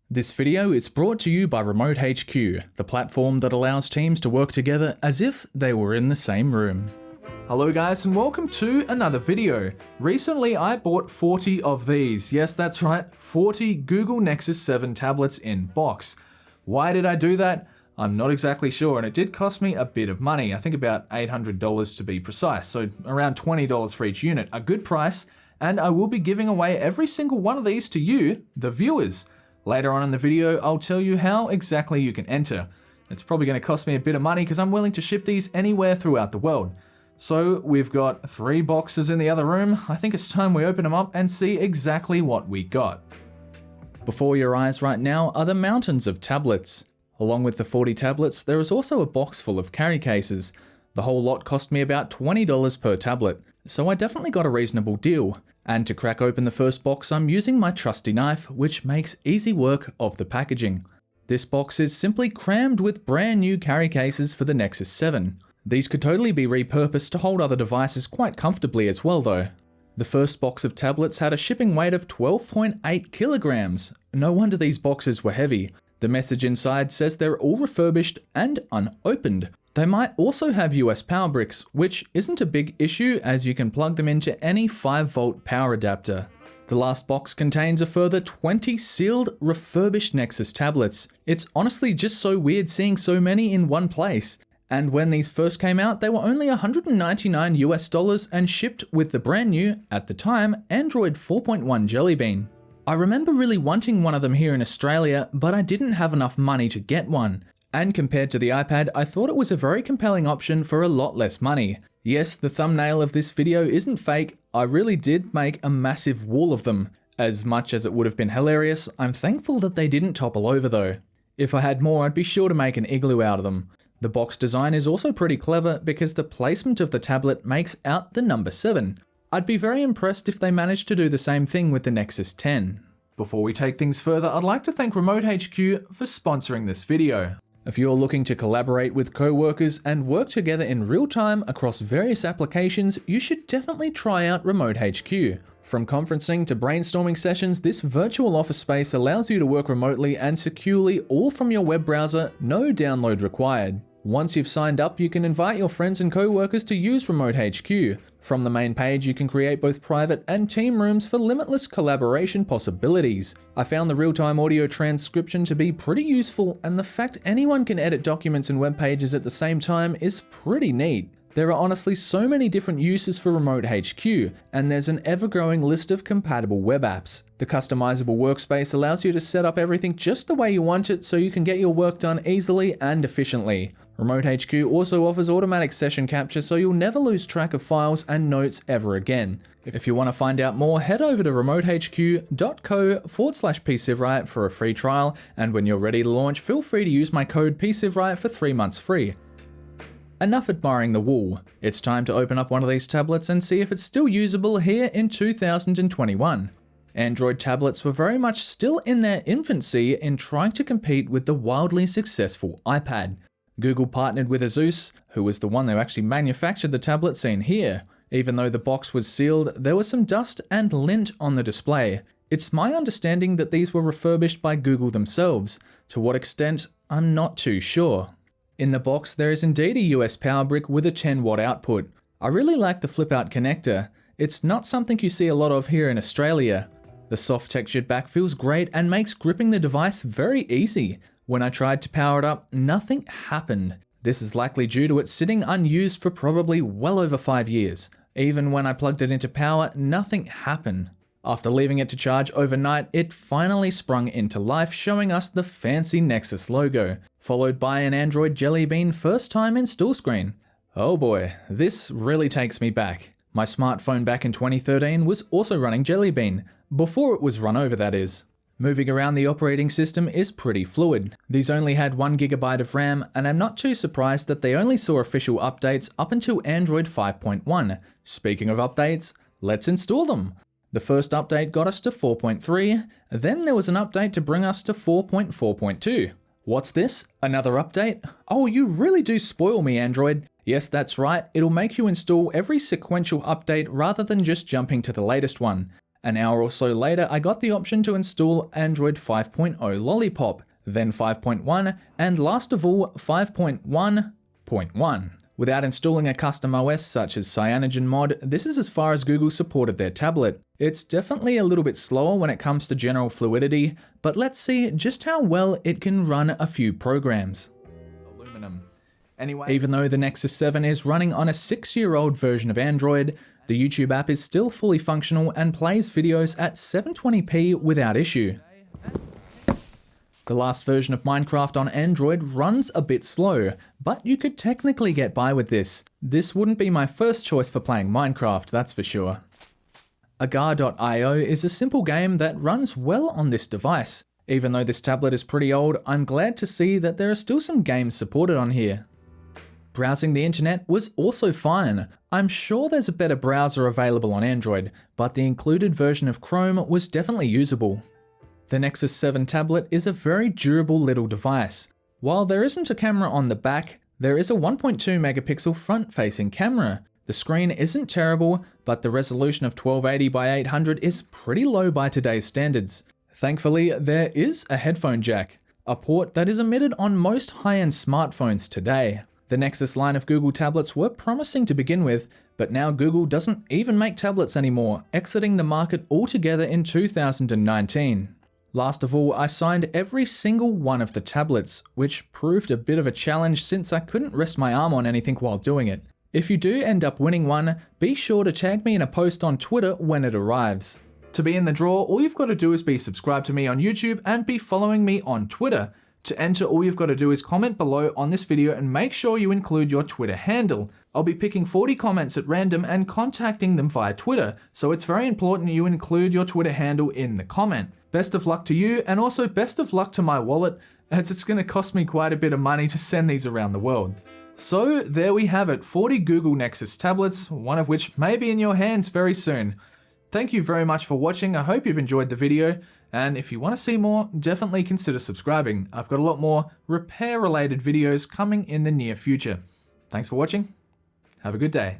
This video is brought to you by Remote HQ, the platform that allows teams to work together as if they were in the same room. Hello guys and welcome to another video. Recently I bought 40 of these. Yes, that's right, 40 Google Nexus 7 tablets in box. Why did I do that? I'm not exactly sure, and it did cost me a bit of money. I think about $800 to be precise, so around $20 for each unit. A good price, and I will be giving away every single one of these to you, the viewers. Later on in the video, I'll tell you how exactly you can enter. It's probably going to cost me a bit of money because I'm willing to ship these anywhere throughout the world. So we've got 3 boxes in the other room. I think it's time we open them up and see exactly what we got. Before your eyes right now are the mountains of tablets. Along with the 40 tablets, there is also a box full of carry cases. The whole lot cost me about $20 per tablet, so I definitely got a reasonable deal. And to crack open the first box, I'm using my trusty knife, which makes easy work of the packaging. This box is simply crammed with brand new carry cases for the Nexus 7. These could totally be repurposed to hold other devices quite comfortably as well though. The first box of tablets had a shipping weight of 12.8 kilograms. No wonder these boxes were heavy. The message inside says they're all refurbished and unopened. They might also have US power bricks, which isn't a big issue as you can plug them into any 5-volt power adapter. The last box contains a further 20 sealed, refurbished Nexus tablets. It's honestly just so weird seeing so many in one place. And when these first came out, they were only $199 US and shipped with the brand new, at the time, Android 4.1 Jelly Bean. I remember really wanting one of them here in Australia, but I didn't have enough money to get one. And compared to the iPad, I thought it was a very compelling option for a lot less money. Yes, the thumbnail of this video isn't fake, I really did make a massive wall of them. As much as it would have been hilarious, I'm thankful that they didn't topple over though. If I had more, I'd be sure to make an igloo out of them. The box design is also pretty clever because the placement of the tablet makes out the number 7. I'd be very impressed if they managed to do the same thing with the Nexus 10. Before we take things further, I'd like to thank Remote HQ for sponsoring this video. If you're looking to collaborate with co-workers and work together in real time across various applications, you should definitely try out Remote HQ. From conferencing to brainstorming sessions, this virtual office space allows you to work remotely and securely all from your web browser, no download required. Once you've signed up, you can invite your friends and co-workers to use Remote HQ. From the main page, you can create both private and team rooms for limitless collaboration possibilities. I found the real-time audio transcription to be pretty useful, and the fact anyone can edit documents and web pages at the same time is pretty neat. There are honestly so many different uses for Remote HQ, and there's an ever-growing list of compatible web apps. The customizable workspace allows you to set up everything just the way you want it so you can get your work done easily and efficiently. Remote HQ also offers automatic session capture so you'll never lose track of files and notes ever again. If you want to find out more, head over to remotehq.co/Psivewright for a free trial, and when you're ready to launch, feel free to use my code Psivewright for 3 months free. Enough admiring the wool. It's time to open up one of these tablets and see if it's still usable here in 2021. Android tablets were very much still in their infancy in trying to compete with the wildly successful iPad. Google partnered with Asus, who was the one who actually manufactured the tablet seen here. Even though the box was sealed, there was some dust and lint on the display. It's my understanding that these were refurbished by Google themselves. To what extent, I'm not too sure. In the box, there is indeed a US power brick with a 10-watt output. I really like the flip-out connector. It's not something you see a lot of here in Australia. The soft textured back feels great and makes gripping the device very easy. When I tried to power it up, nothing happened. This is likely due to it sitting unused for probably well over 5 years. Even when I plugged it into power, nothing happened. After leaving it to charge overnight, it finally sprung into life, showing us the fancy Nexus logo, followed by an Android Jelly Bean first time install screen. Oh boy, this really takes me back. My smartphone back in 2013 was also running Jelly Bean, before it was run over that is. Moving around the operating system is pretty fluid. These only had 1 GB of RAM, and I'm not too surprised that they only saw official updates up until Android 5.1. Speaking of updates, let's install them. The first update got us to 4.3, then there was an update to bring us to 4.4.2. What's this? Another update? Oh, you really do spoil me, Android. Yes, that's right, it'll make you install every sequential update rather than just jumping to the latest one. An hour or so later, I got the option to install Android 5.0 Lollipop, then 5.1, and last of all 5.1.1. Without installing a custom OS such as CyanogenMod, this is as far as Google supported their tablet. It's definitely a little bit slower when it comes to general fluidity, but let's see just how well it can run a few programs. Aluminum. Anyway, even though the Nexus 7 is running on a 6-year-old version of Android, the YouTube app is still fully functional and plays videos at 720p without issue. The last version of Minecraft on Android runs a bit slow, but you could technically get by with this. This wouldn't be my first choice for playing Minecraft, that's for sure. Agar.io is a simple game that runs well on this device. Even though this tablet is pretty old, I'm glad to see that there are still some games supported on here. Browsing the internet was also fine. I'm sure there's a better browser available on Android, but the included version of Chrome was definitely usable. The Nexus 7 tablet is a very durable little device. While there isn't a camera on the back, there is a 1.2 megapixel front-facing camera. The screen isn't terrible, but the resolution of 1280 by 800 is pretty low by today's standards. Thankfully, there is a headphone jack, a port that is omitted on most high-end smartphones today. The Nexus line of Google tablets were promising to begin with, but now Google doesn't even make tablets anymore, exiting the market altogether in 2019. Last of all, I signed every single one of the tablets, which proved a bit of a challenge since I couldn't rest my arm on anything while doing it. If you do end up winning one, be sure to tag me in a post on Twitter when it arrives. To be in the draw, all you've got to do is be subscribed to me on YouTube and be following me on Twitter. To enter, all you've got to do is comment below on this video and make sure you include your Twitter handle. I'll be picking 40 comments at random and contacting them via Twitter, so it's very important you include your Twitter handle in the comment. Best of luck to you, and also best of luck to my wallet, as it's going to cost me quite a bit of money to send these around the world. So there we have it, 40 Google Nexus tablets, one of which may be in your hands very soon. Thank you very much for watching, I hope you've enjoyed the video, and if you want to see more, definitely consider subscribing. I've got a lot more repair related videos coming in the near future. Thanks for watching, have a good day.